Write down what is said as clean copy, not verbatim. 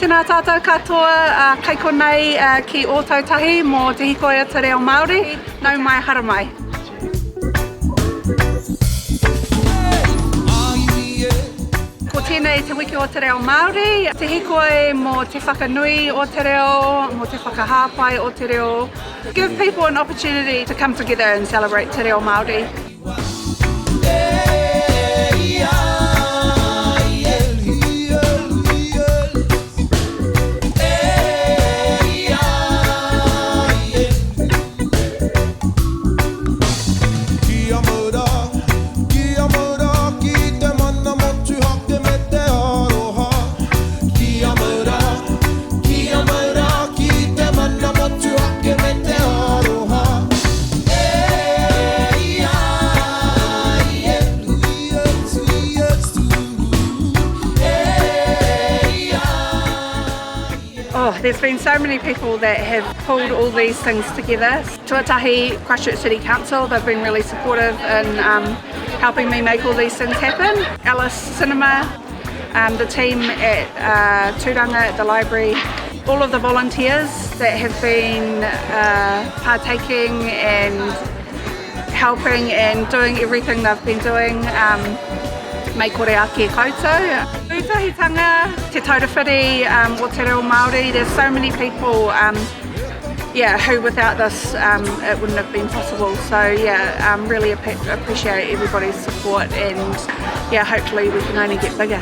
Tēnā tātou katoa, kei konei ki o tautahi mō te Hīkoi a Te Reo Māori, nau mai hara mai. Ko tēnei te wiki o Te Reo Māori, te Hīkoi mō te whakanui o Te Reo, mō te whakahāpai o Te Reo. Give people an opportunity to come together and celebrate Te Reo Māori. Oh, there's been so many people that have pulled all these things together. Tuatahi, Christchurch City Council, they've been really supportive in helping me make all these things happen. Alice Cinema, the team at Tūranga at the library, all of the volunteers that have been partaking and helping and doing everything they've been doing. Mei kore ake koutou. Ūtahitanga, te taurewhiri o Te Reo Māori, there's so many people who without this it wouldn't have been possible. So really appreciate everybody's support and hopefully we can only get bigger.